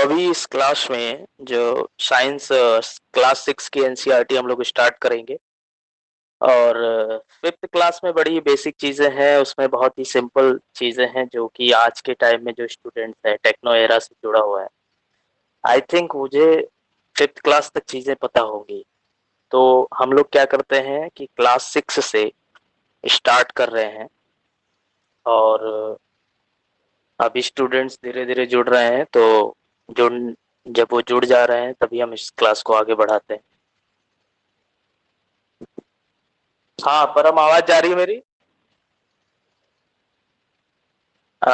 अभी इस क्लास में जो साइंस क्लास 6 की एनसीईआरटी हम लोग स्टार्ट करेंगे। और फिफ्थ क्लास में बड़ी बेसिक चीज़ें हैं, उसमें बहुत ही सिंपल चीज़ें हैं जो कि आज के टाइम में जो स्टूडेंट्स है टेक्नो एरा से जुड़ा हुआ है। आई थिंक मुझे फिफ्थ क्लास तक चीज़ें पता होंगी। तो हम लोग क्या करते हैं कि क्लास 6 से स्टार्ट कर रहे हैं, और अभी स्टूडेंट्स धीरे धीरे जुड़ रहे हैं। तो जुड़ जब वो जुड़ जा रहे हैं तभी हम इस क्लास को आगे बढ़ाते हैं। हाँ परम, आवाज जा रही है मेरी? आ,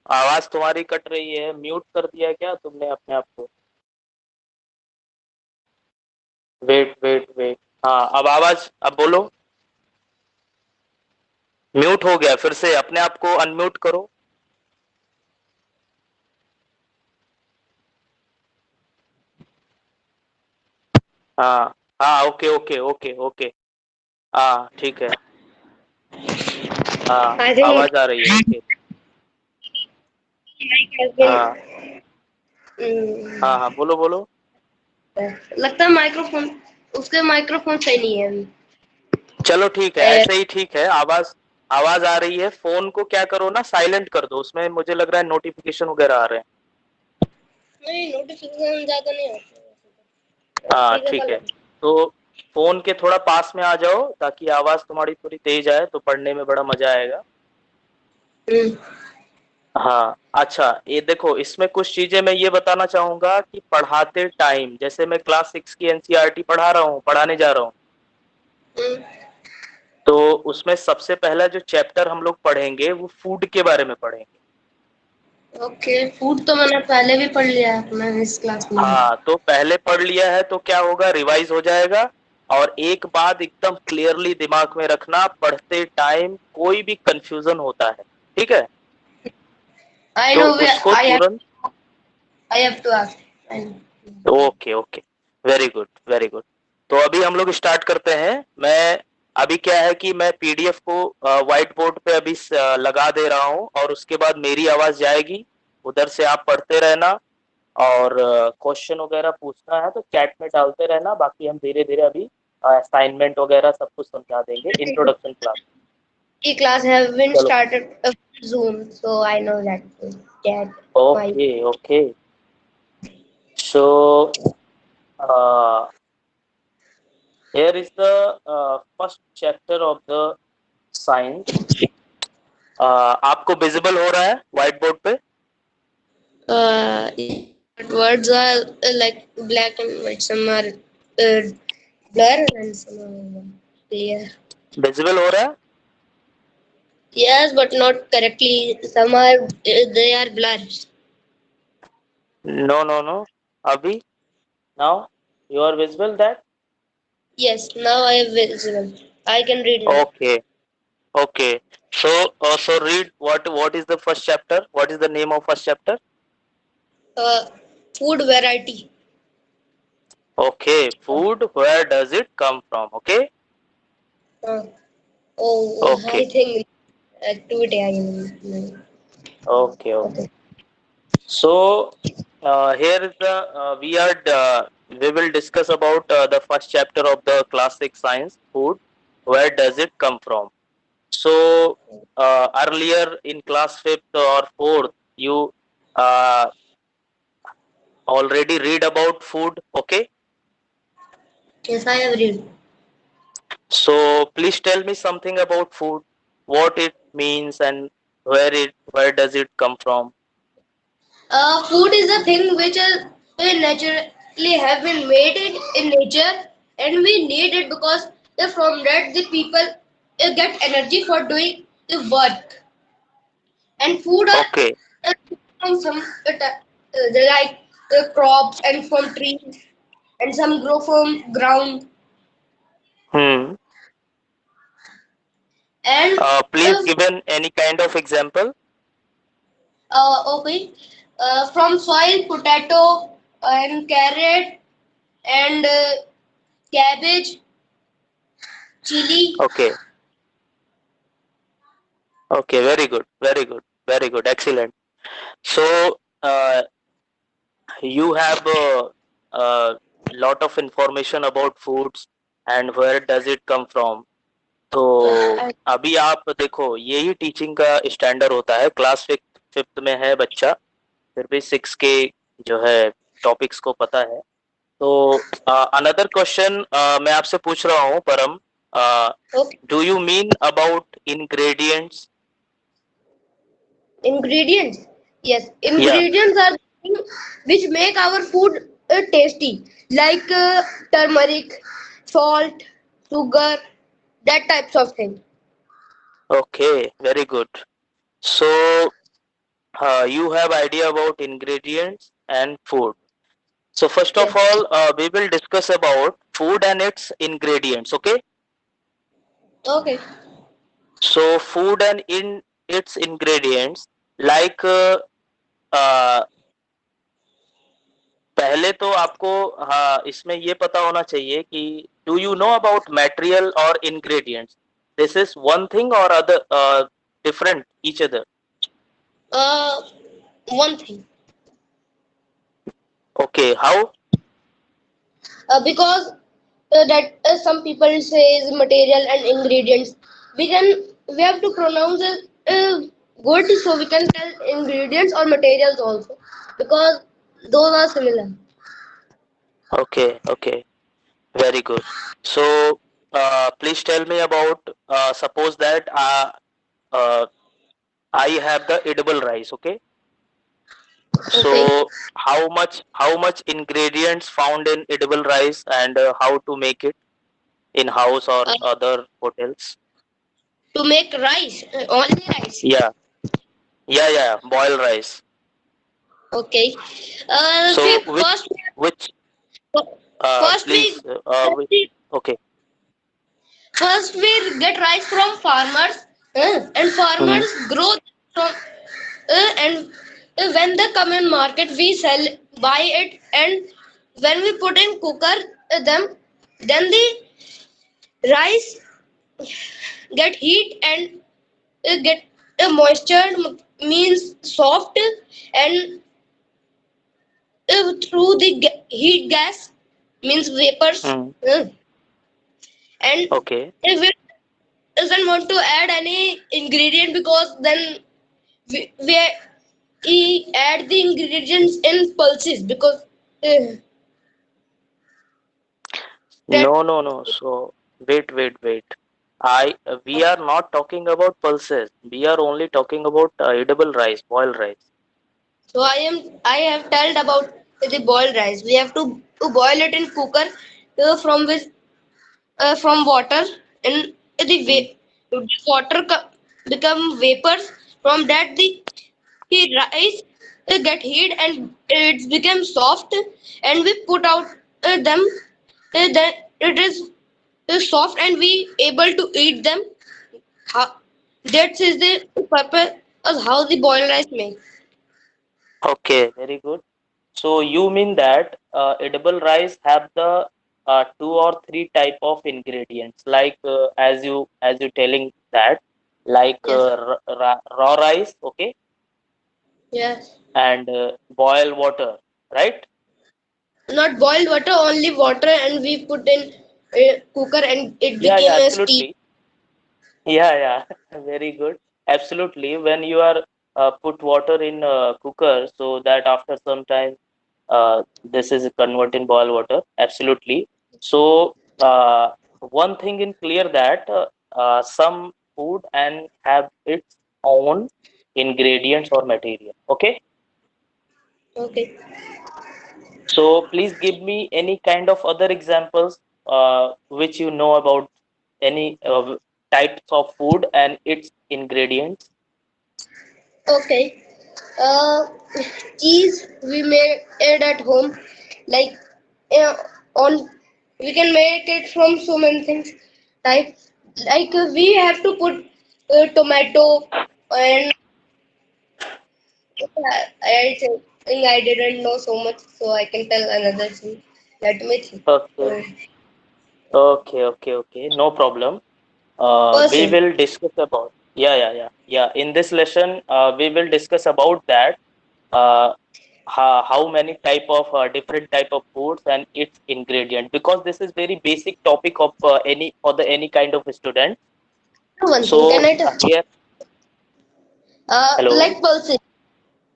आवाज तुम्हारी कट रही है, म्यूट कर दिया क्या तुमने अपने आप को? Wait wait wait. हाँ अब आवाज, अब बोलो। म्यूट हो गया, फिर से अपने आप को अनम्यूट करो। हाँ हाँ, ओके ओके ओके ओके। हाँ ठीक है। हाँ I think आवाज आ रही है, ओके। mic has been हाँ हाँ हाँ, बोलो बोलो। लगता है माइक्रोफोन उसके माइक्रोफोन सही नहीं है अभी। चलो ठीक है, ऐसे ही ठीक है। आवाज आवाज आ रही है। फोन को क्या करो ना, साइलेंट कर दो, उसमें मुझे लग रहा है नोटिफिकेशन वगैरह आ रहे हैं। नहीं, नोटिफिकेशन ज्यादा नहीं आता। हाँ ठीक है, ठीक है। कल। तो फोन के थोड़ा पास में आ जाओ ताकि आवाज तुम्हारी थोड़ी तेज आए, तो पढ़ने में बड़ा मजा आएगा। हाँ अच्छा, ये देखो, इसमें कुछ चीजें मैं ये बताना चाहूंगा कि पढ़ाते टाइम, जैसे मैं क्लास 6 की एनसीईआरटी पढ़ा रहा हूँ, पढ़ाने जा रहा हूँ, तो उसमें सबसे पहला जो चैप्टर हम लोग पढ़ेंगे वो फूड के बारे में पढ़ेंगे। ओके, फूड तो मैंने पहले भी पढ़ लिया है अपना इस क्लास में। हाँ तो पहले पढ़ लिया है तो क्या होगा, रिवाइज हो जाएगा। और एक बात एकदम क्लियरली दिमाग में रखना, पढ़ते टाइम कोई भी कंफ्यूजन होता है, ठीक है, आई तो नो, उसको तुरंत। I have to ask. I know. Okay okay, very good very good. तो अभी हम लोग स्टार्ट करते हैं। मैं अभी क्या है कि मैं पीडीएफ को व्हाइट बोर्ड पे अभी लगा दे रहा हूँ, और उसके बाद मेरी आवाज जाएगी, उधर से आप पढ़ते रहना। और क्वेश्चन वगैरह पूछना है तो चैट में डालते रहना। बाकी हम धीरे धीरे अभी असाइनमेंट वगैरह सब कुछ समझा देंगे, introduction class. The class have been चलो। started Zoom, so I know that get my. Okay okay. So here is the first chapter of the science. आपको विजिबल हो रहा है व्हाइट बोर्ड पे? But words are like black and white. Some are blur and some are clear. Visible हो रहा है? Yes, but not correctly. Some are they are blurred. No no no, अभी, now you are visible that? Yes, now I have visible. I can read now. Okay okay. So read what is the first chapter, what is the name of first chapter? Uh, Food variety. Okay, food, where does it come from? Okay. Uh, oh, I Okay think activity. I mean. okay okay. Okay. So here is the we will discuss about the first chapter of the classic science, food, where does it come from. So earlier in class 5th or 4th you uh, already read about food, okay? Yes, I have read. So please tell me something about food, what it means and where does it come from. Food is a thing which is naturally have been made in nature, and we need it because from that the people get energy for doing the work. And food are Okay. from some they like crops and from trees, and some grow from ground. Hmm. And Please give an any kind of example. okay, from soil, potato and carrot and cabbage, chili. Okay. Okay. Very good. Very good. Very good. Excellent. So you have a lot of information about foods and where does it come from. तो Yeah, अभी आप देखो, यही teaching का standard होता है। Class fifth में है बच्चा, फिर भी सिक्स के जो है टॉपिक्स को पता है। तो अनदर क्वेश्चन मैं आपसे पूछ रहा हूँ परम, okay. Do you mean about ingredients? Ingredients. Yes, या ingredients are the thing which make our food tasty, like turmeric, salt, sugar, that types of thing. Okay, very good. So you have idea about ingredients and food. So first of Yes. all, we will discuss about food and its ingredients. Okay. Okay. So food and in its ingredients, like uh, पहले तो आपको हाँ इसमें ये पता होना चाहिए कि do you know about material और ingredients? This is one thing or other different each other? Uh, One thing. Okay, how? Because that some people say is material and ingredients. We have to pronounce it good, so we can tell ingredients or materials also, because those are similar. Okay, okay, very good. So please tell me about suppose that uh, I have the edible rice. Okay. Okay. So how much ingredients found in edible rice and how to make it in house or Uh, other hotels? to make rice, only rice. Yeah, yeah, boil rice. Okay. So which First please okay. first we get rice from farmers, and Hmm. farmers grow from, and when they come in market we sell, buy it, and when we put in cooker them, then the rice get heat and get moisture, means soft, and through the heat gas, means vapors, Hmm. and Okay. if it doesn't want to add any ingredient, because then we add the ingredients in pulses, because that No, no, no. So wait. We are not talking about pulses. We are only talking about edible rice, boiled rice. so I have told about the boiled rice. We have to boil it in cooker, from which from water, and Hmm. the water become vapors. From that the rice get heat and it become soft, and we put out them, then it is soft and we able to eat them. How, that is the purpose of how the boiled rice make. Okay, very good. So you mean that edible rice have the two or three type of ingredients, like as you telling that, like Yes. raw rice, okay, Yes. and boil water, right? Not boiled water, only water, and we put in cooker and it Yeah, became a steam. absolutely. Yeah, very good. Absolutely. When you are put water in cooker, so that after some time this is convert in boil water. Absolutely. So one thing in clear that some food and have its own ingredients or material. Okay. Okay. So please give me any kind of other examples which you know about any types of food and its ingredients. Okay. Uh, Cheese we made it at home, like uh, on we can make it from so many things. Like we have to put tomato, and I think I didn't know so much, so I can tell another thing. Let me think. Okay, Uh, okay. No problem. We Person. will discuss about. Yeah. In this lesson, we will discuss about that. Uh, how many type of different type of foods and its ingredient, because this is very basic topic of any for the any kind of student. One thing, can So I tell? here, hello, Like pulses.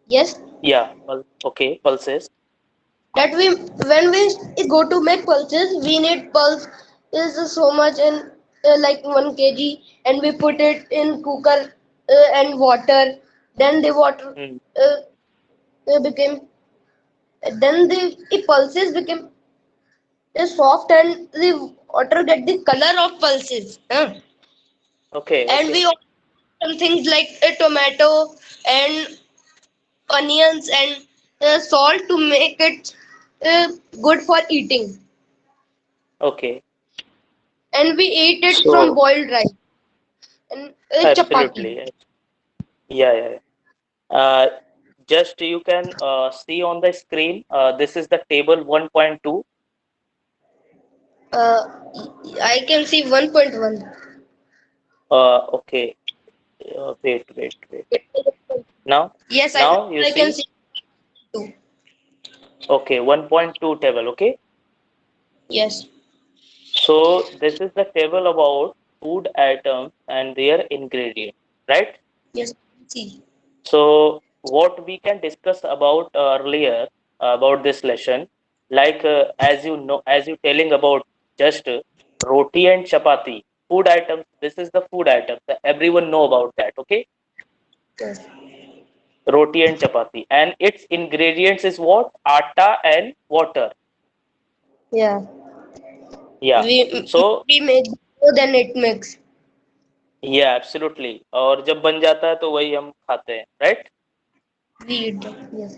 Yes. yeah, well, okay, pulses. That we when we go to make pulses, we need pulse is so much in like 1 kg, and we put it in cooker and water. Then the water Hmm. uh, became then the pulses became soft, and the water get the color of pulses. Okay, And okay, we also some things like tomato and onions and salt to make it good for eating. okay. And we eat it from So boiled rice and chapati. absolutely, yeah, yeah, yeah. Just you can see on the screen. This is the table 1.2. Uh, I can see 1.1. Okay. Wait. Now, Yes, now you I can see. see too. Okay, 1.2 table. Okay. Yes, So this is the table about food items and their ingredients, right? yes, see. So what we can discuss about earlier about this lesson, like as you know, as you telling about just roti and chapati, food items. This is the food items. Everyone know about that. Okay, Yes, roti and chapati, and its ingredients is what? Atta and water. yeah. Yeah. So We make more than it makes. yeah, absolutely. और जब बन जाता है तो वही हम खाते हैं, right? We eat them. Yes.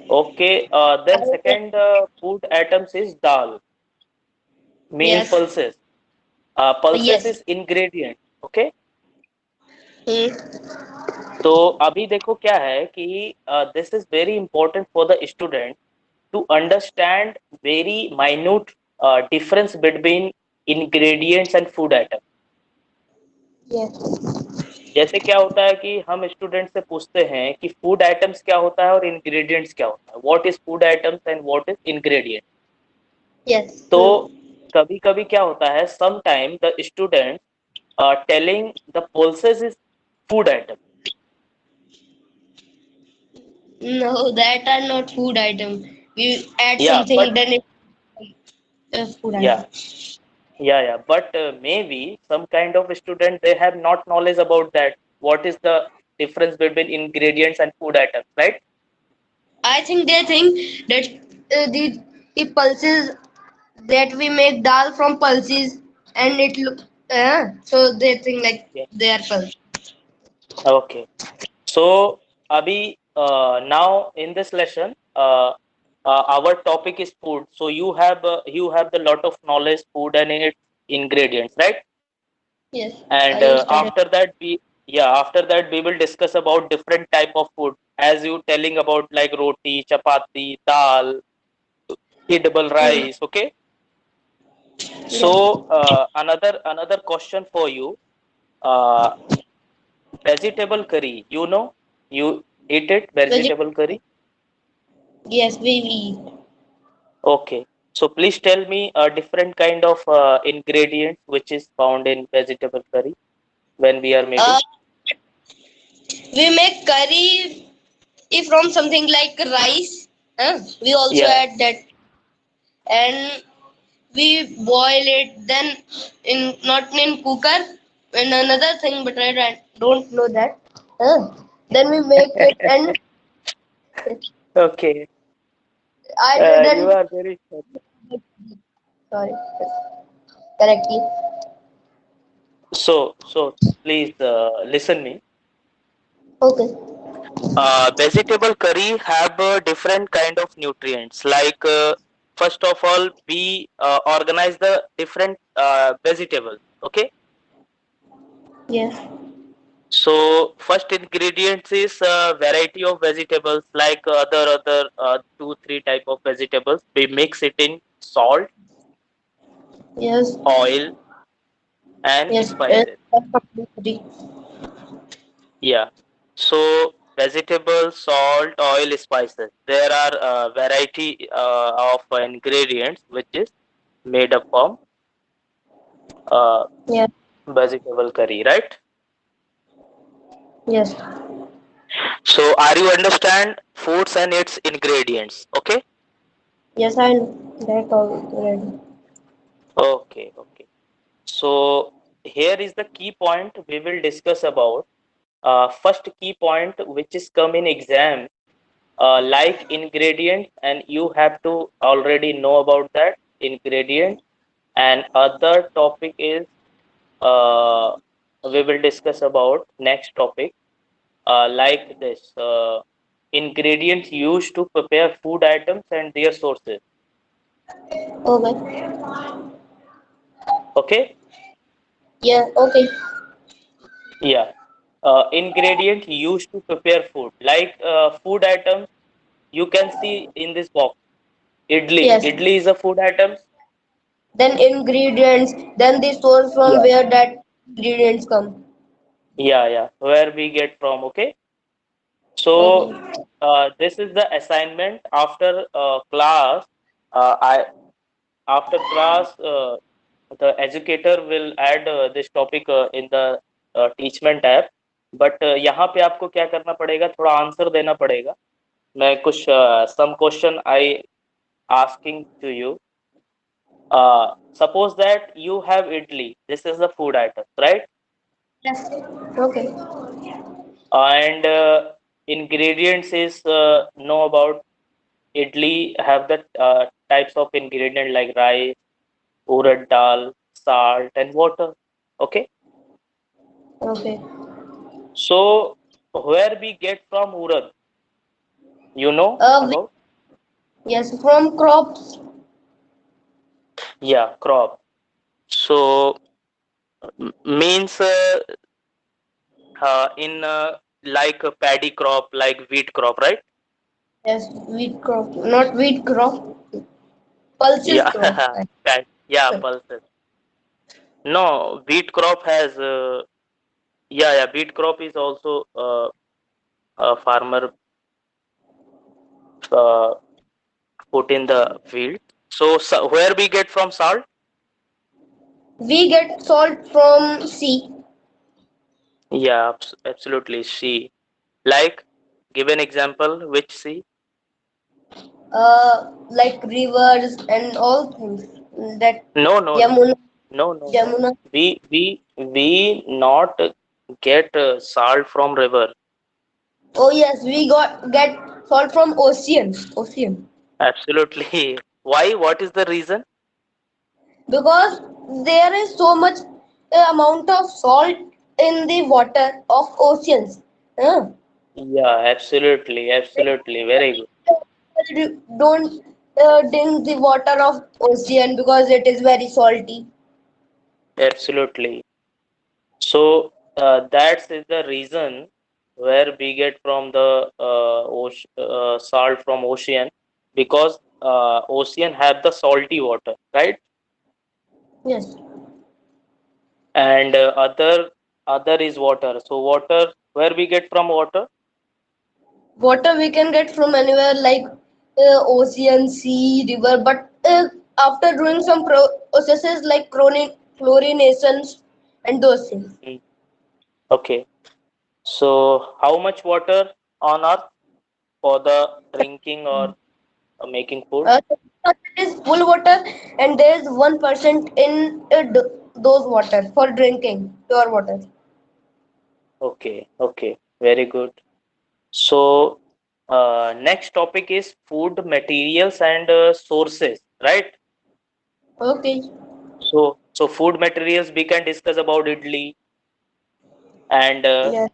Okay. Then I, second food items is dal, meaning yes. pulses. Pulses Yes. is ingredient. Okay. Hmm. तो अभी देखो क्या है कि this is very important for the student to understand very minute difference between ingredients and food item. Yes. जैसे क्या होता है कि हम स्टूडेंट से पूछते हैं कि फूड आइटम्स क्या होता है और इंग्रेडिएंट्स क्या होता है, what is food items and what is ingredient. Yes. तो True. कभी कभी क्या होता है, some time the student telling the pulses is food item. No, that are not food item. We add या something, but then it food या item. yeah, but maybe some kind of student they have not knowledge about that, what is the difference between ingredients and food items, right? I think they think that the pulses that we make dal from pulses, and it look so they think like Yeah. they are pulse. Okay. So abhi now in this lesson our topic is food, so you have the lot of knowledge food and its ingredients, right? Yes, And I studied. after that we, yeah, after that we will discuss about different type of food, as you telling about like roti, chapati, dal, edible Hmm. rice. Okay. Yes, So another question for you. Uh, Vegetable curry. You know, you eat it. Veg- Vegetable curry. yes, we eat. Okay. So please tell me a different kind of ingredient which is found in vegetable curry when we are Uh, making. we make curry from something like rice. We also Yeah. add that, and we boil it. Then in not in cooker. And another thing, but don't know that. Then we make it, and Okay. I You didn't are very sorry correctly. so. Please listen me. Okay. Vegetable curry have different kind of nutrients. Like first of all, we organize the different vegetables. Okay. Yes. So first ingredients is a variety of vegetables, like other two three type of vegetables. We mix it in salt, Yes. oil, and Yes. spices. Completely. Yeah. So Vegetables, salt, oil, spices. There are a variety of ingredients which is made up from uh, Yeah. vegetable curry, right? Yes. So, are you understand foods and its ingredients? Okay. Yes, I know that already. Okay. Okay. So, here is the key point we will discuss about. First key point which is come in exam, like ingredient, and you have to already know about that ingredient. And other topic is uh, we will discuss about next topic, like this, ingredients used to prepare food items and their sources. Okay. Okay. Yeah. Okay. Yeah. Ingredient used to prepare food, like food items you can see in this box. Idli. Yes. Idli is a food item. Then ingredients. Then the source from Yeah. where that ingredients come. Yeah, yeah. Where we get from, okay? So Okay. this is the assignment after class. I after class the educator will add this topic in the teachment tab. But यहाँ पे आपको क्या करना पड़ेगा, थोड़ा answer देना पड़ेगा. मैं कुछ some question I asking to you. Suppose that you have idli. This is the food item, right? Yes. Okay. And ingredients is know about idli have the types of ingredient like rice, urad dal, salt, and water. Okay, Okay. so where we get from urad, you know We, about? yes, from crops. Yeah, crop. So means in like a paddy crop, like wheat crop, right? Yes, wheat crop. Not wheat crop. Pulses Yeah, crop. yeah, pulses. No, wheat crop has yeah, yeah. Wheat crop is also a farmer uh, put in the field. So, where we get from salt? We get salt from sea. Yeah, absolutely. Sea. Like, give an example. Which sea? Like rivers and all things. That No, no, no, Yamuna, no, no, no. Jamuna. We not get salt from river. Oh yes, we got get salt from ocean. Ocean. Absolutely. Why? What is the reason? Because there is so much amount of salt in the water of oceans. Huh? Yeah, absolutely, absolutely. Very good. Don't drink the water of ocean because it is very salty. Absolutely. So that's is the reason where we get from the salt from ocean, because ocean have the salty water, right? Yes. And other is water. So water, where we get from water? Water we can get from anywhere like ocean, sea, river, but after doing some processes like chlorinations and those things. Mm. Okay. So how much water on earth for the drinking or making food? 30% is full water, and there is 1% in those water for drinking, pure water. Okay, okay, very good. So, next topic is food materials and sources, right? Okay. So food materials we can discuss about idli, and Yes.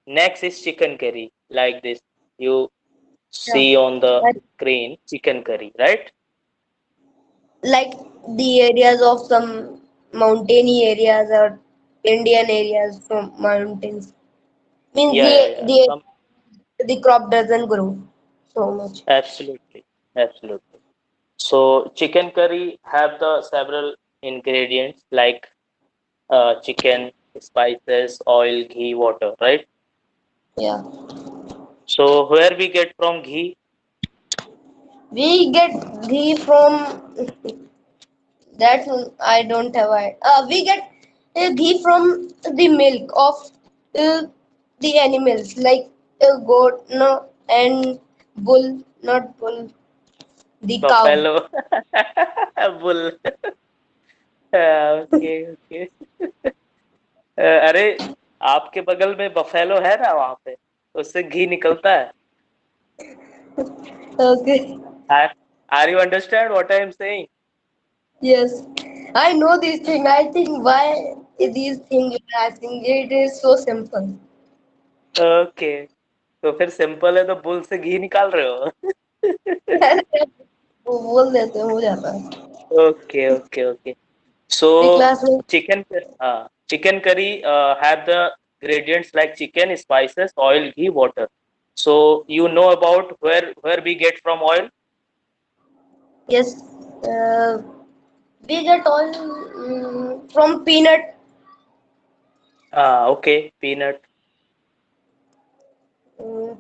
next is chicken curry, like this. You Yeah. see on the That- screen, chicken curry, right? Like the areas of some mountainy areas or Indian areas from mountains. Means Yeah, yeah, yeah. Some the crop doesn't grow so much. absolutely, absolutely. So chicken curry have the several ingredients like chicken, spices, oil, ghee, water, right? Yeah. So where we get from ghee? We get ghee from that one I don't have. We get ghee from the milk of uh, the animals like goat, no, and bull, not bull, the cow. Buffalo. Bull. Okay okay. अरे आपके बगल में buffalo है ना वहां पे, उससे घी निकलता है। Okay. Are you understand what I am saying? Yes, I know these things. I think why these things you're asking. It is so simple. Okay, तो फिर सिंपल है तो बुल से घी निकाल रहे हो। वो बोल देते हैं हो जाता है। Okay okay okay. So The class में चिकन, हाँ chicken curry have the ingredients like chicken, spices, oil, ghee, water. So you know about where we get from oil? yes, we get oil from peanut. ओके, peanut.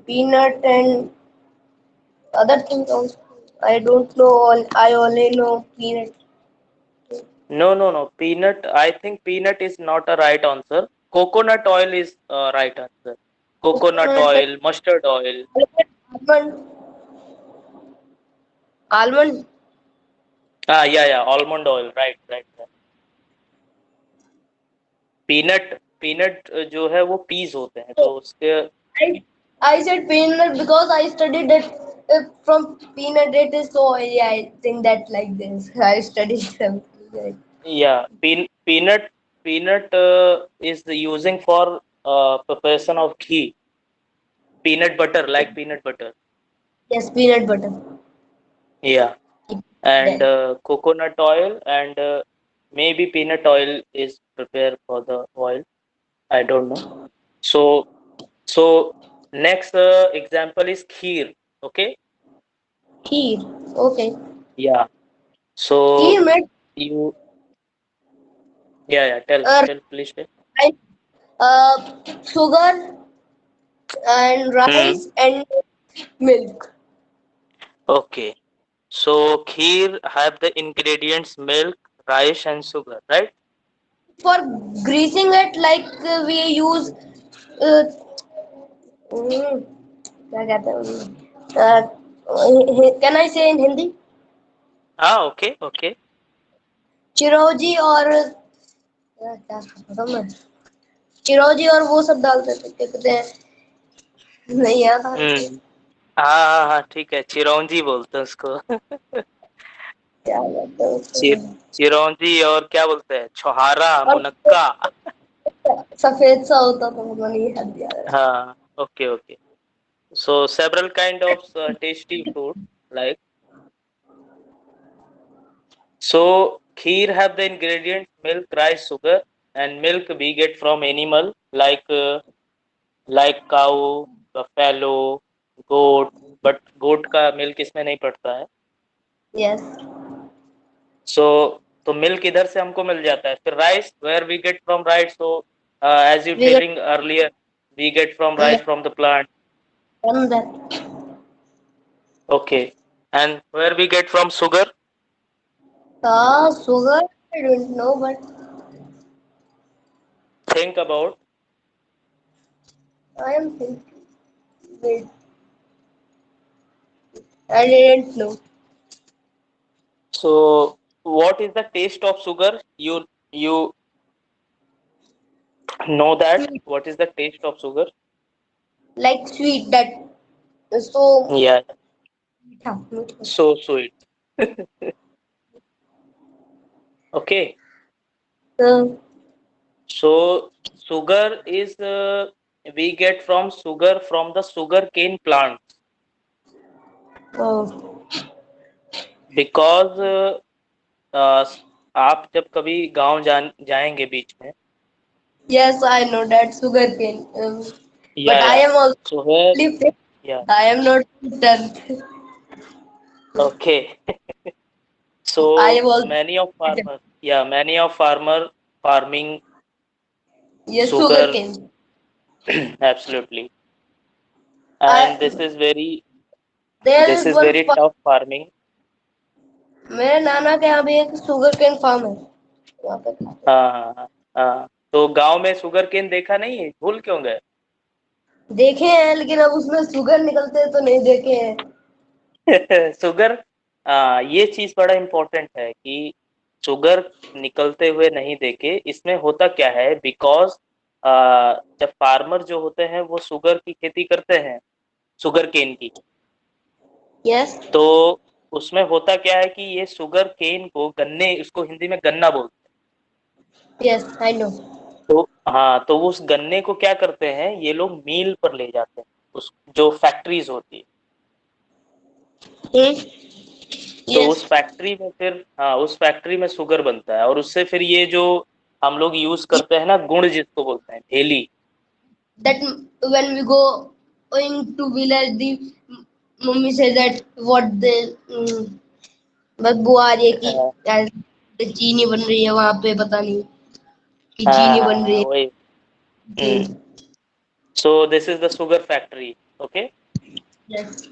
Peanut and other things also. I don't know all. I only know peanut. No, no, no. Peanut. I think peanut is not a right answer. Coconut oil is right answer. Coconut Coconut, oil, mustard oil. almond, almond. Yeah, yeah. Almond oil. Right, right, right. Peanut, peanut जो है वो piece होते हैं तो उसके। I, I said peanut because I studied that from peanut it is so oily. I think that like this. I studied something like Yeah, peanut is using for preparation of ghee. Peanut butter, like peanut butter. yes, peanut butter. Yeah, and Then coconut oil and maybe peanut oil is prepared for the oil. I don't know. So so next example is kheer. Okay. kheer. Okay. Yeah. Kheer So made you, yeah, tell uh, tell please tell. rice, sugar and Hmm. rice and milk. Okay. So kheer have the ingredients milk, rice, and sugar, right? For greasing it, like we use uh, क्या कहते हैं can I say in Hindi? Okay, okay. चिरौंजी और क्या कहता हूँ मैं चिरौंजी और वो सब डालते थे क्या कहते हैं नहीं याद आ रहा हम्म। हाँ हाँ हाँ, ठीक है, चिरौंजी बोलते हैं उसको। क्या कहते हैं चिर उसको चिरौंजी और क्या बोलते हैं, छोहारा, और मुनक्का। सफेद सा होता था वो नहीं याद यार हाँ, okay, okay. So several kind of tasty food like, so kheer have the ingredients milk, rice, sugar, and milk we get from animal like cow, buffalo, goat, but goat का milk इसमें नहीं पड़ता है। यस So तो milk इधर से हमको मिल जाता है। फिर rice where we get from rice, so as you we telling earlier we get from rice from the plant. Get that Okay, and where we get from sugar? sugar I don't know but Think about. I am thinking wait I didn't know So what is the taste of sugar? You know that sweet what is the taste of sugar? like sweet that so Yeah, मीठा मीठा so sweet. Okay, so so sugar is we get from sugar from the sugar cane plant oh because आप जब कभी गांव जाएंगे बीच में। yes I know that sugar cane but Yeah, I yeah. am also So where, only yeah, I am not done okay. I So am also many of farmers, yeah, many of farmer farming yes sugar sugar, cane absolutely. and I, there this is is one very tough farming. मेरे नाना के यहाँ भी एक sugar cane farm है, वहाँ पे खाते हाँ हाँ हाँ हाँ। तो गांव में शुगर केन देखा नहीं है, भूल क्यों गए? हैं। देखे हैं लेकिन अब उसमें शुगर निकलते हैं तो नहीं देखे हैं। शुगर, ये चीज बड़ा इम्पोर्टेंट है कि शुगर निकलते हुए नहीं देखे। इसमें होता क्या है, बिकॉज जब फार्मर जो होते हैं वो शुगर की खेती करते हैं, शुगर केन की, यस तो उसमें होता क्या है कि ये शुगर केन को, गन्ने, उसको हिंदी में गन्ना बोलते यस आई नो। हैं। तो हाँ, तो उस गन्ने को क्या करते हैं ये लोग, मील पर ले जाते हैं, उस जो फैक्ट्रीज होती है। तो यस उस फैक्ट्री में फिर, हाँ, उस फैक्ट्री में शुगर बनता है, और उससे फिर ये जो हम लोग यूज करते हैं ना, गुड़ जिसको बोलते हैं, भेली। that when we go going to village the mummy says that what the बदबू आ रही है कि हाँ यार चीनी बन रही है वहां पे, पता नहीं कि हाँ चीनी हाँ बन रही हाँ, वही। है। सो this is the sugar factory. Okay. Yes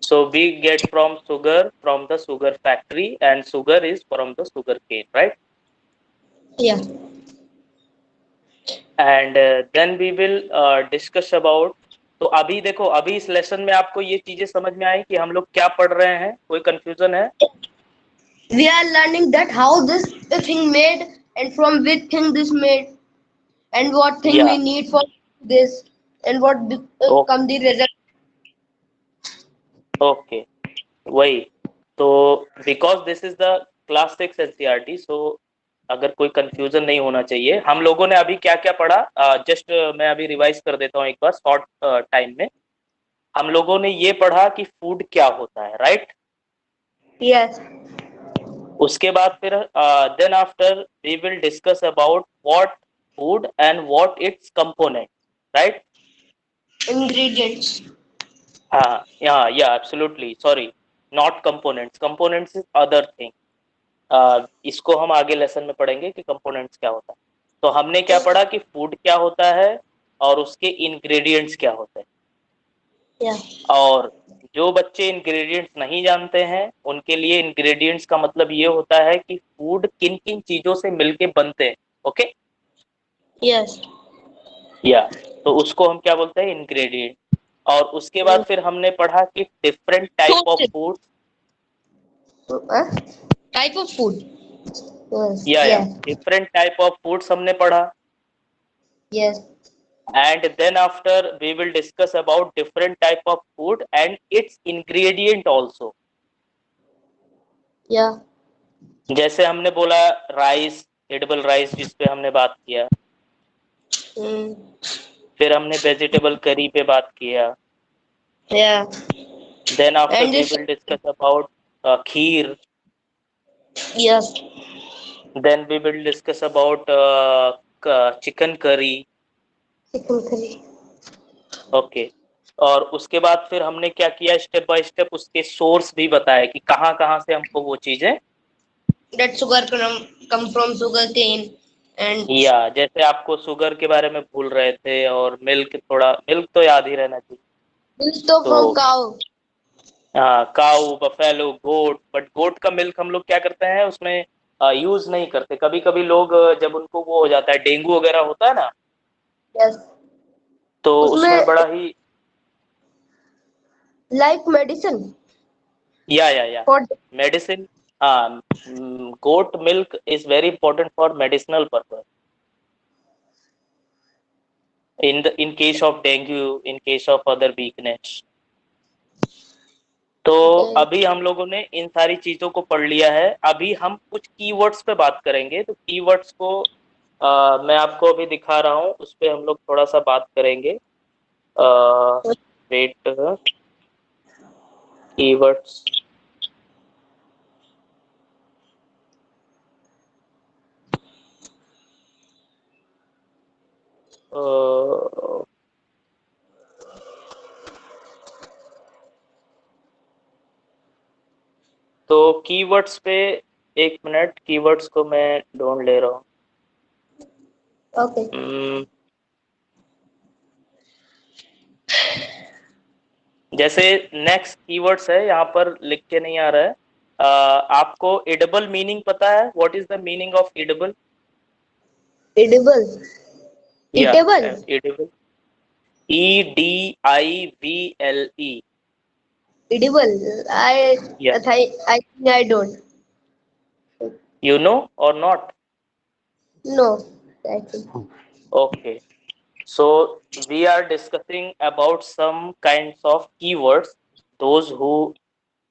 So we get from sugar from the sugar factory, and sugar is from the sugar cane, right? या And then we will discuss about, तो अभी देखो, अभी इस लेसन में आपको ये चीजें समझ में आई कि हम लोग क्या पढ़ रहे हैं? कोई कंफ्यूजन है? we are learning that how this thing made and from which thing this made and what thing या we need for this and what come the result. Okay, वही। तो because this is the class 6 NCERT, so अगर कोई confusion नहीं होना चाहिए। हम लोगों ने अभी क्या क्या पढ़ा, जस्ट मैं अभी रिवाइज कर देता हूँ एक बार शॉर्ट टाइम में। हम लोगों ने ये पढ़ा कि फूड क्या होता है, राइट? Yes, उसके बाद फिर then after we will discuss about what food and what its component, right? ingredients. हाँ, या absolutely, sorry, not components, components is other thing. इसको हम आगे लेसन में पढ़ेंगे कि कंपोनेंट्स क्या होता है। तो हमने क्या पढ़ा कि फूड क्या होता है और उसके इंग्रेडिएंट्स क्या होते हैं। Yeah. और जो बच्चे इंग्रेडिएंट्स नहीं जानते हैं उनके लिए इंग्रेडिएंट्स का मतलब ये होता है कि फूड किन किन चीजों से मिलके बनते हैं। ओके। Yes. या, तो उसको हम क्या बोलते हैं, इंग्रेडिएंट। और उसके बाद फिर हमने पढ़ा कि different type of Toasted. Food. Huh? Type of food. Yes. या Yeah. Different type of foods हमने पढ़ा। Yes. And then after we will discuss about different type of food and its ingredient also। Yeah. जैसे हमने बोला rice, edible rice जिस पे हमने बात किया। Mm. फिर हमने वेजिटेबल करी पे बात किया। Yeah. Then after And we this. Will discuss about kheer. Yes. Then we will discuss about chicken curry. Chicken curry. Okay. और उसके बाद फिर हमने क्या किया, स्टेप बाय स्टेप उसके सोर्स भी बताया कि कहाँ कहाँ से हमको वो चीजें। That sugar come from sugar cane and या जैसे आपको शुगर के बारे में भूल रहे थे, और मिल्क, थोड़ा मिल्क तो याद ही रहना चाहिए। milk from तो cow. हाँ, काऊ, बफेलो, गोट, बट गोट का मिल्क हम लोग क्या करते हैं उसमें यूज नहीं करते। कभी कभी लोग जब उनको वो हो जाता है, डेंगू वगैरह होता है ना, Yes. तो उसमें उसमें बड़ा ही, like medicine या for मेडिसिन। हाँ, goat milk is very important for medicinal purpose, in case of dengue, in case of other weakness. तो okay. अभी हम लोगों ने इन सारी चीजों को पढ़ लिया है। अभी हम कुछ कीवर्ड्स पे बात करेंगे। तो कीवर्ड्स को मैं आपको अभी दिखा रहा हूँ, उस पे हम लोग थोड़ा सा बात करेंगे। Wait, keywords. तो कीवर्ड्स पे, एक मिनट, कीवर्ड्स को मैं ढूंढ ले रहा Okay. हूँ। जैसे नेक्स्ट कीवर्ड्स है, यहाँ पर लिख के नहीं आ रहा है। आपको एडिबल मीनिंग पता है? What is the meaning of edible? Edible. या Eatable. Edible, EDIBLE। Edible. या I think I don't. You know और not? No. I think. Okay. So we are discussing about some kinds of keywords, those who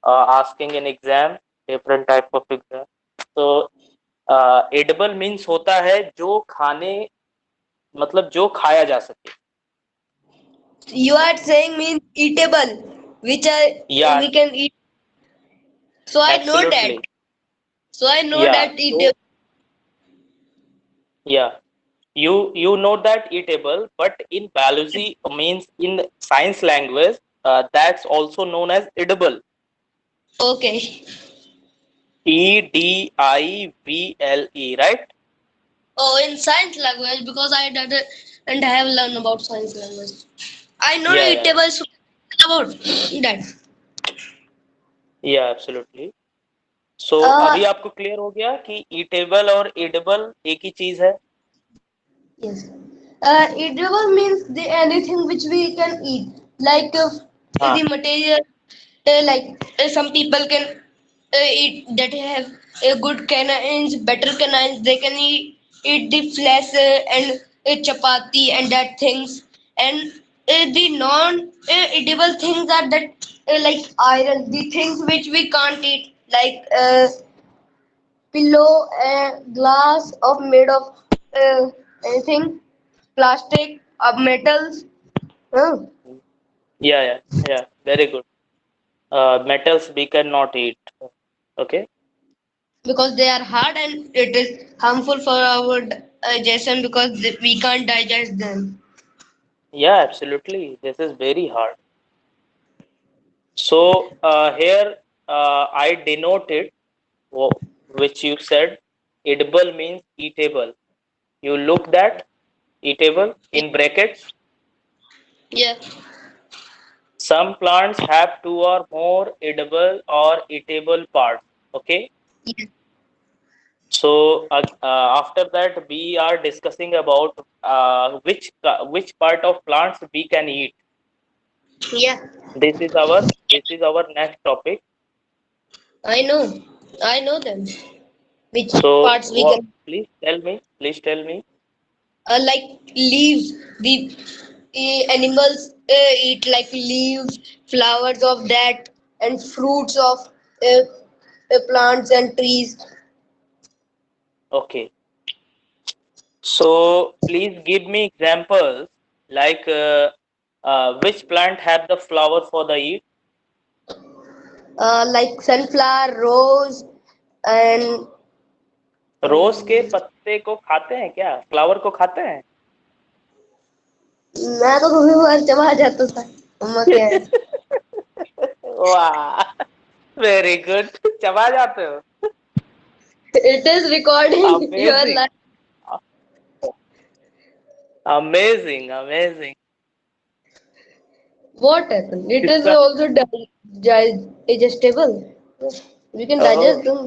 are asking in exam, different type of exam. So edible means होता है जो खाने, मतलब जो खाया जा सके। You are saying means eatable, which या we can eat. So I know that. Absolutely. So I know या that eatable. या you know that eatable, but in biology means in science language, that's also known as edible. Okay. EDIBLE, right? Oh, in science language because I did it and I have learned about science language. I know Yeah. eatable so about that. Yeah, absolutely. So Uh, अभी आपको clear हो गया कि eatable और edible एक ही चीज है? yes. Eatable means anything which we can eat, like हाँ, the material. Like some people can eat that have a good canines, better canines. They can eat the flesh and chapati and that things. And the non-edible things are that like iron, the things which we can't eat, like pillow, glass of made of anything, plastic, metals. Huh? yeah, very good. Metals we cannot eat. Okay. Because they are hard and it is harmful for our digestion because we can't digest them. Yeah, absolutely, this is very hard. So here I denoted which you said edible means eatable. You look that eatable in brackets. Yeah. Some plants have two or more edible or eatable parts. Okay. Yeah. So after that we are discussing about which part of plants we can eat. Yeah. This is our next topic. I know. I know them. Which So parts we what? can Please tell me. Please tell me. like leaves. The animals eat like leaves, flowers of that, and fruits of plants and trees. Okay. So please give me examples like which plant have the flower for the eat? Like sunflower, rose, and रोज के पत्ते को खाते हैं क्या? Flower हैं? खाते हैं? मैं तो कभी बार चबा जाता था मम्मा के यहाँ। वाह, वेरी गुड। चबा जाते हो? It is recording your amazing, life. Amazing. What happened? It is इसका also digestible. We can digest oh, them.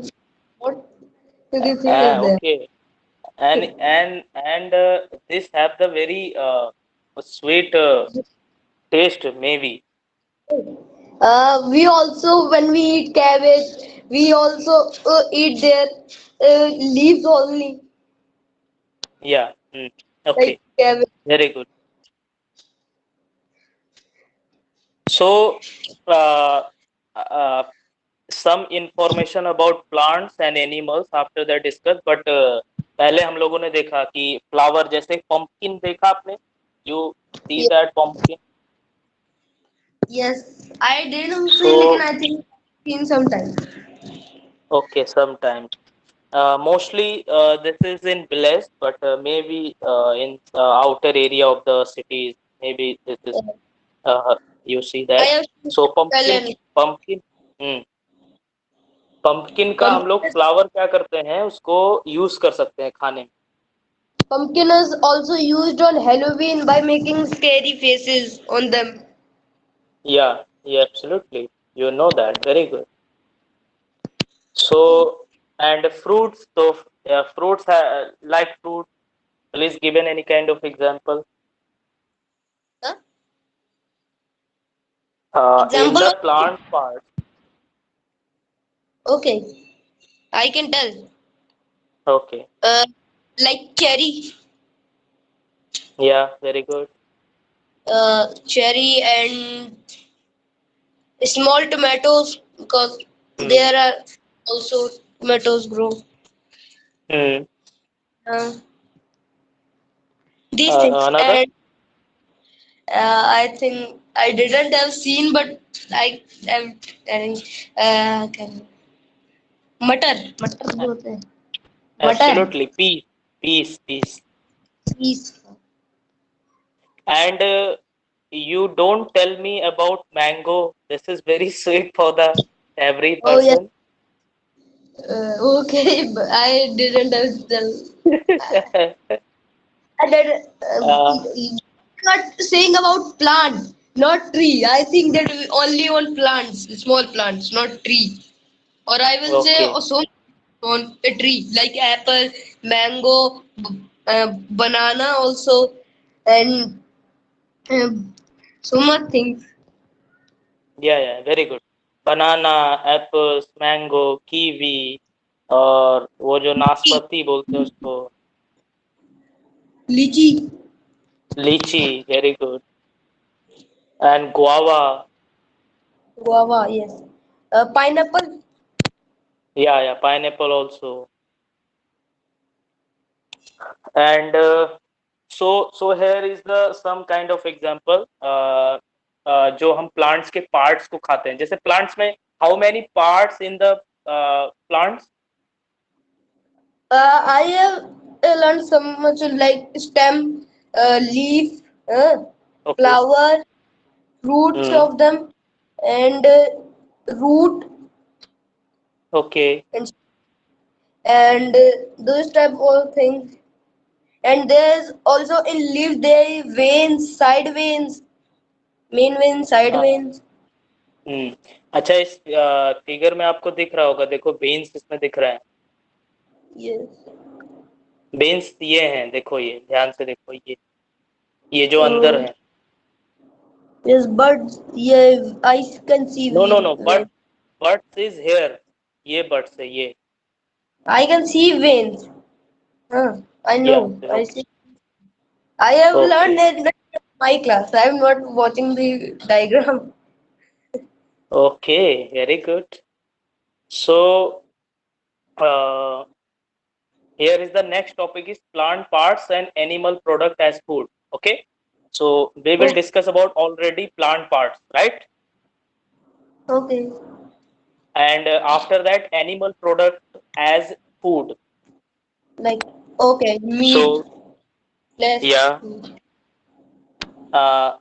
What the thing is there? Okay. And this have the very sweet taste maybe. We also, when we eat cabbage, we also eat their leaves only, Yeah. like Okay, cabbage. very good. So uh, uh, some information about plants and animals after that discuss, but पहले हम लोगों ने देखा कि flower, जैसे pumpkin देखा आपने? You see Ye- that pumpkin? Yes, I didn't so see, लेकिन I think seen sometime. okay, sometimes mostly this is in village, but maybe in outer area of the cities, maybe this is uh, you see I that. have seen So pumpkin, Italian. pumpkin, hmm, pumpkin का हम लोग Pumpkin flower क्या करते हैं, उसको use कर सकते हैं खाने में। pumpkin is also used on Halloween by making scary faces on them. या Yeah, absolutely. You know that. Very good. So, and fruits, so fruits like fruit, please given any kind of example. Huh? In Example the of plant part. okay, I can tell. Okay. Uh, like cherry, Yeah, very good. cherry and small tomatoes because Hmm. there are also tomatoes grow. Hmm. Uh, these things Another? and I think I didn't have seen, but I'm telling. Can मटर मटर A- बोलते हैं मटर Absolutely. Peace. Peace. Peace. Peace. And you don't tell me about mango. This is very sweet for the every Oh yes. person. Okay, but I didn't have the. And then, uh, not saying about plant, not tree. I think that we only on plants, small plants, not tree. Or I will say okay. also on a tree like apple, mango, banana also, and so much things. Yeah, yeah, very good. Banana, apples, mango, kiwi और वो जो नाशपाती बोलते हैं उसको, Lychee, लीची, very good. And guava, guava, yes. Pineapple. yeah, pineapple also. And so here is the some kind of example जो हम plants के parts को खाते हैं. जैसे plants में how many parts in the plants? I have learned so much like stem, leaf, Okay. flower, roots Hmm. of them, and root, Okay. and those type of things. And there's also in leaf there is veins, side veins, main veins, side हाँ. veins. अच्छा, इस figure में आपको दिख रहा होगा, देखो बेन्स इसमें दिख रहा है. Yes. बेन्स ये हैं, देखो, ये ध्यान से देखो, ये जो अंदर Oh, है. yes, but yeah, I can see no no no, veins. But is hair. ये बट्स है ये. I can see veins. I या know. I okay. see. I have okay. learned it in my class. I am not watching the diagram. Okay, very good. So here is the next topic is plant parts and animal product as food. Okay, so we will Oh, discuss about already plant parts, right? okay. And after that animal product as food. Like, okay, meat. So Less. yeah, uh,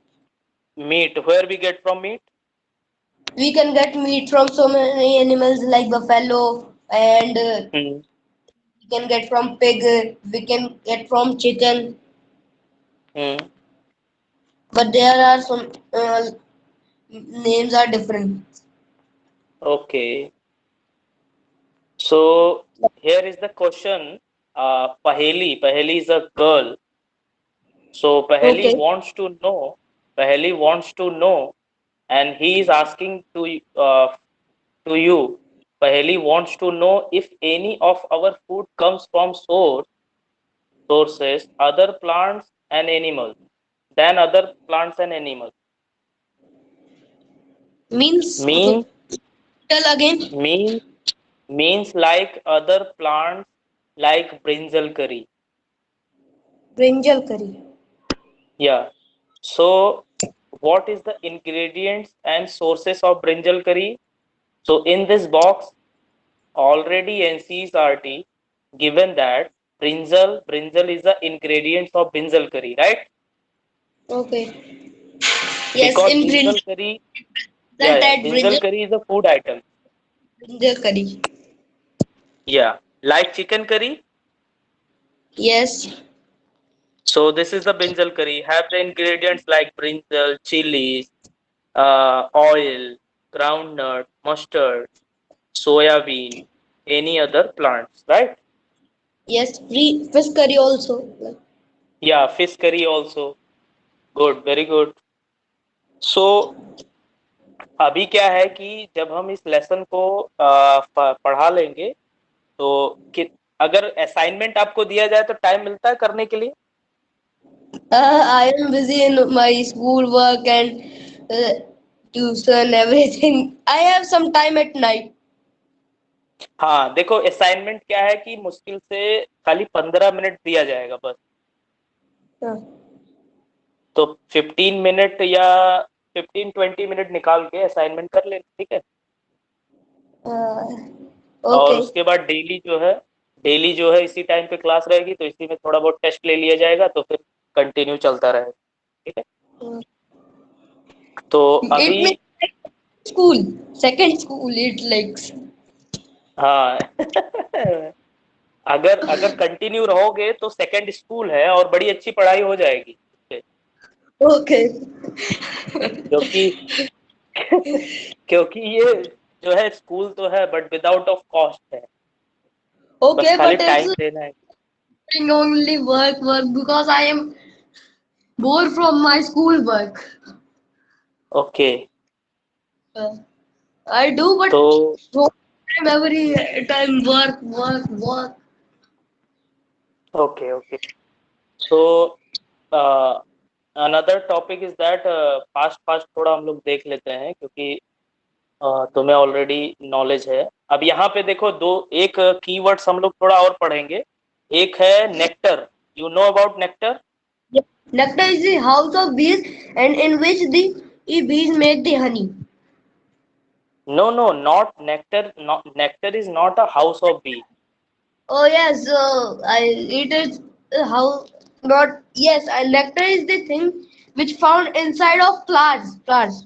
meat, where we get from meat? We can get meat from so many animals like buffalo, and Hmm. we can get from pig. We can get from chicken. Hmm. But there are some names are different. Okay, so here is the question. Paheli is a girl. So Okay. Paheli wants to know, and he is asking to you. Paheli wants to know if any of our food comes from sources other plants and animals than other plants and animals. Means okay. Means Tell again. means means like other plants like brinjal curry. Brinjal curry. Yeah. So what is the ingredients and sources of brinjal curry? So in this box already NCERT given that brinjal is the ingredients of brinjal curry, right? Okay. Yes, Because in brinjal brinjal. curry, That brinjal brinjal, curry is a food item. brinjal curry. Yeah, like chicken curry. Yes. So this is the brinjal curry. Have the ingredients like brinjal, chilies. oil, groundnut, mustard, soybean, any other plants, right? Yes, free fish curry also. Like, Yeah, fish curry also. Good, very good. So अभी क्या है कि जब हम इस lesson को पढ़ा लेंगे तो कि अगर असाइनमेंट आपको दिया जाए तो टाइम मिलता है करने के लिए? I am busy in my school work and tuition, everything. I have some time at night. हाँ देखो, असाइनमेंट क्या है कि मुश्किल से खाली 15 मिनट दिया जाएगा बस। Uh, तो 15 मिनट या 15-20 मिनट निकाल के असाइनमेंट कर लेना, ठीक है? और okay. उसके बाद डेली जो है इसी टाइम पे क्लास रहेगी, तो इसी में थोड़ा बहुत टेस्ट ले लिया जाएगा, तो फिर कंटिन्यू चलता रहेगा, ठीक है? Uh, तो it अभी means school, second school. It likes. हाँ अगर अगर कंटिन्यू रहोगे तो सेकंड स्कूल है और बड़ी अच्छी पढ़ाई हो जाएगी इससे। Okay. क्योंकि क्योंकि ये जो है स्कूल तो है बट विदाउट ऑफ कॉस्ट है, बस Okay, खाली but it's टाइम देना है। only work because I am bored from my school work. Okay, Uh, I do, but तो no time every time work. Okay okay, so another topic is that fast fast थोड़ा हम लोग देख लेते हैं क्योंकि तुम्हें ऑलरेडी नॉलेज है। अब यहाँ पे देखो, दो एक कीवर्ड्स हम लोग थोड़ा और पढ़ेंगे। एक है nectar, you know about nectar? Yeah. Nectar is the house of bees, and in which the bees make the honey. No no, not nectar, nectar is not a house of bee. Oh yes, it is how not yes. Nectar is the thing which found inside of flowers,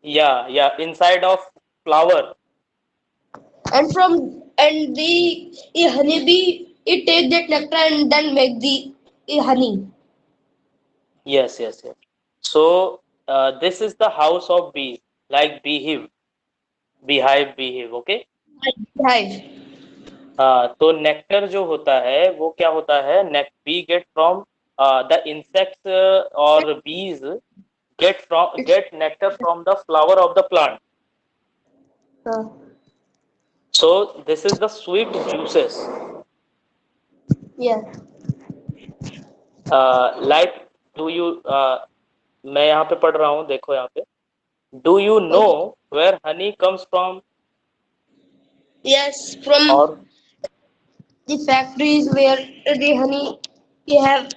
या inside of flower. and the honeybee it take that nectar and then make the honey. Yes yes yes, so this is the house of bee, like beehive, beehive, okay. Hive. हाँ, तो nectar जो होता है वो क्या होता है, neck we get from the insects और बीज It's get nectar from the flower of the plant. uh, So this is the sweet juices. yeah. Like, do you मैं यहाँ पे पढ़ रहा हूँ, देखो यहाँ पे, do you Okay. know where honey comes from? Yes, from और the factories where the honey they have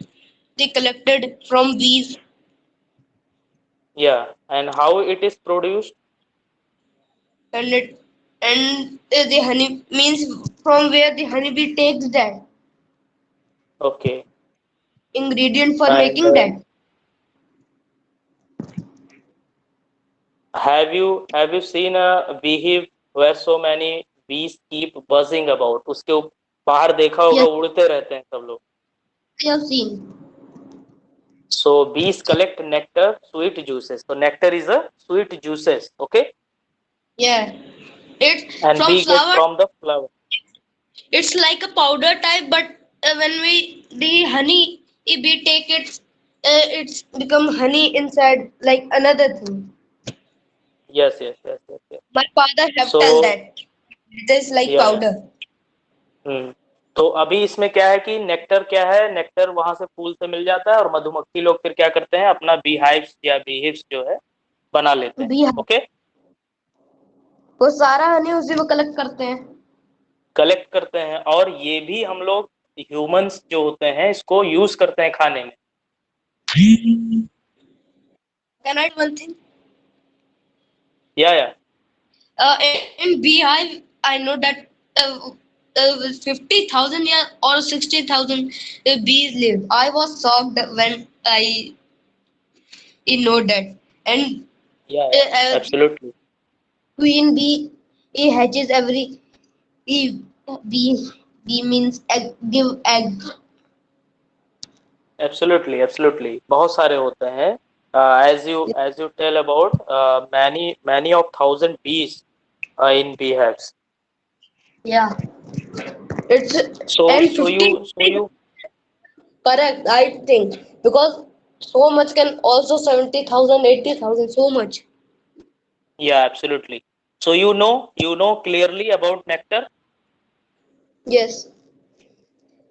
they collected from bees, yeah, and how it is produced? and the honey means from where the honeybee takes that Okay, ingredient for and making that. have you seen a beehive where so many bees keep buzzing about? उसके बाहर देखा होगा, Yes, उड़ते रहते हैं सब लोग। I have seen. So bees collect nectar, sweet juices. So nectar is a sweet juices, okay? Yeah, it's And from we get flower. from the flower. It's like a powder type, but when we the honey, if we take it, it's become honey inside like another thing. Yes, yes, yes, yes, yes. My father have tell So that it is like yeah. powder. हम्म, तो अभी इसमें क्या है कि nectar क्या है, nectar वहां से फूल से मिल जाता है और मधुमक्खी लोग फिर क्या करते हैं, अपना बी हाइव्स या बी हिव्स जो है बना लेते हैं, भी ओके। वो सारा हनी उसी में कलेक्ट करते हैं. कलेक्ट करते हैं और ये भी हम लोग ह्यूमंस जो होते हैं इसको यूज करते हैं खाने में। Can I do one thing? या In Beehive, I know that 50,000 yeah, or 60,000 bees live. I was shocked when I know that. And या the absolutely queen bee hatches every bee, bee, bee means egg, give egg. Absolutely absolutely बहुत सारे होते हैं। As you tell about many of thousand bees in beehives. Yeah, it's So and so 15 you so you correct, I think, because so much can also 70,000, 80,000, so much. Yeah, absolutely. So you know clearly about nectar. Yes,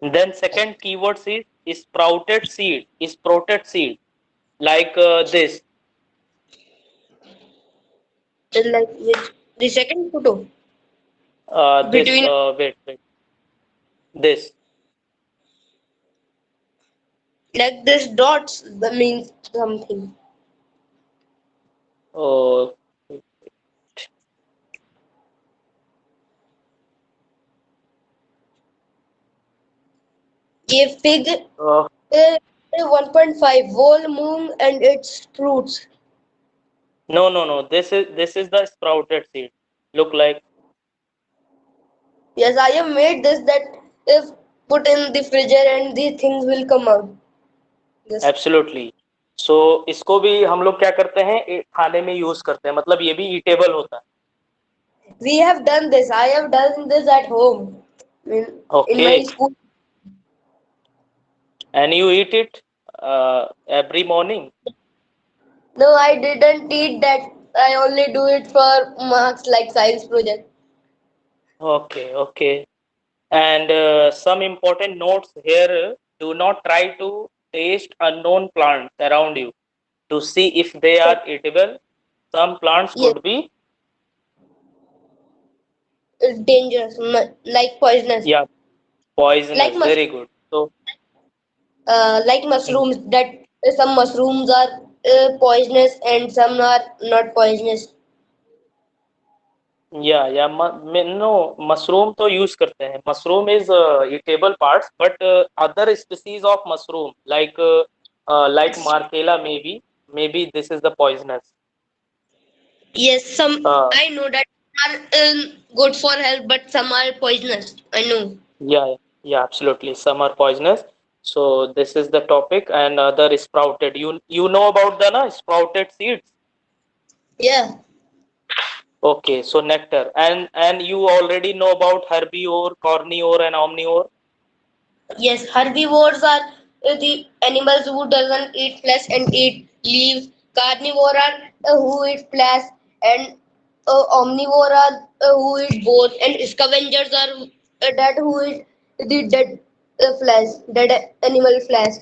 Then second keywords is sprouted seed. Is sprouted seed like this. it's like which the second photo This between wait this. like this dots that means something. Uh, A fig uh, 1.5 whole moon and its fruits. no. This is the sprouted seed. Look like Yes, I have made this that if put in the freezer and the things will come out. Yes, absolutely. So इसको भी हम लोग क्या करते हैं खाने में use करते हैं मतलब ये भी ईटेबल होता है. we have done this. I have done this at home in my Okay, school. and you eat it every morning. No, I didn't eat that. I only do it for marks like science project. Okay, okay. And some important notes here: do not try to taste unknown plants around you to see if they are edible. Some plants Yes, could be, it's dangerous, like poisonous, yeah, like poisonous. Very good. So like mushrooms. That some mushrooms are poisonous and some are not poisonous. या no mushroom तो use करते हैं. Mushroom is edible parts but other species of mushroom like Morchella may be this is the poisonous. Yes, some I know that are good for health, but some are poisonous. I know. Yeah, absolutely, some are poisonous. So this is the topic. And other is sprouted. You know about the na sprouted seeds. Yeah. Okay, so nectar. And you already know about herbivore, carnivore and omnivore. Yes, herbivores are the animals who doesn't eat flesh and eat leaves. Carnivore are who eat flesh, and omnivore are who eat both, and scavengers are that who eat the dead flesh, dead animal flesh.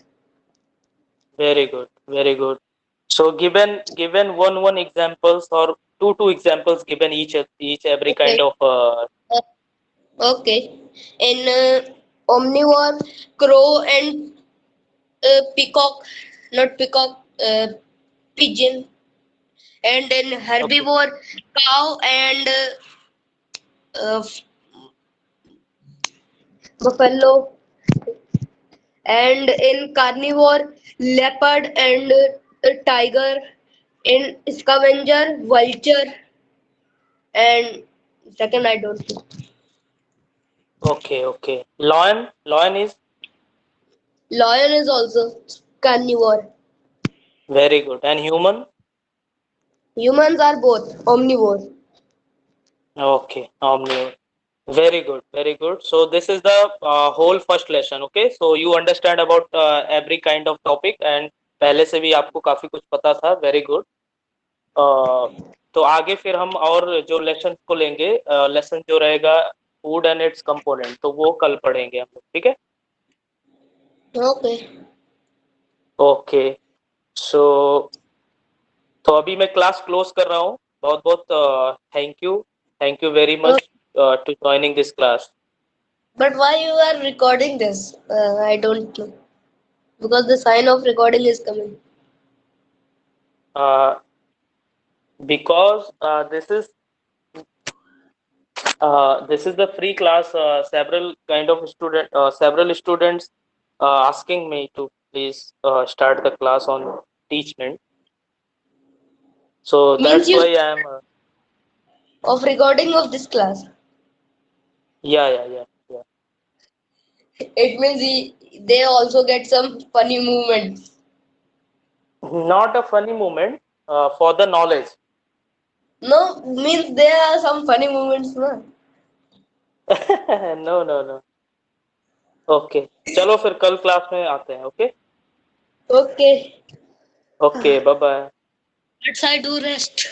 Very good, very good. So given one examples or two examples given each every kind Okay. of Uh, okay. In omnivore, crow and peacock, not peacock, pigeon, and in okay, herbivore, cow and uh, buffalo, and in carnivore, leopard and tiger, in scavenger, vulture, and second I don't know. okay. Lion is Lion is also carnivore. very good. And human. Humans are both omnivore. Okay, omnivore. Very good, very good. So this is the whole first lesson. Okay, so you understand about every kind of topic and पहले से भी आपको काफी कुछ पता था. Very good. तो आगे फिर हम और जो लेसन को लेंगे, लेसन जो रहेगा फूड एंड इट्स कंपोनेंट, तो वो कल पढ़ेंगे हम लोग. ठीक है. Okay. ओके. सो तो अभी मैं क्लास क्लोज कर रहा हूँ. बहुत बहुत thank you very Uh, much to joining this class. but why you are recording this? I don't know. Because the sign of recording is coming. Because this is the free class. Several students asking me to please start the class on teachment. So Means that's you why I am. of recording of this class. Yeah. It means they also get some funny movements. Not a funny moment, for the knowledge. No, means there are some funny moments, no? No, no, no. Okay, चलो फिर कल class में आते हैं. Okay. Okay. Okay, bye bye. Let's I do rest.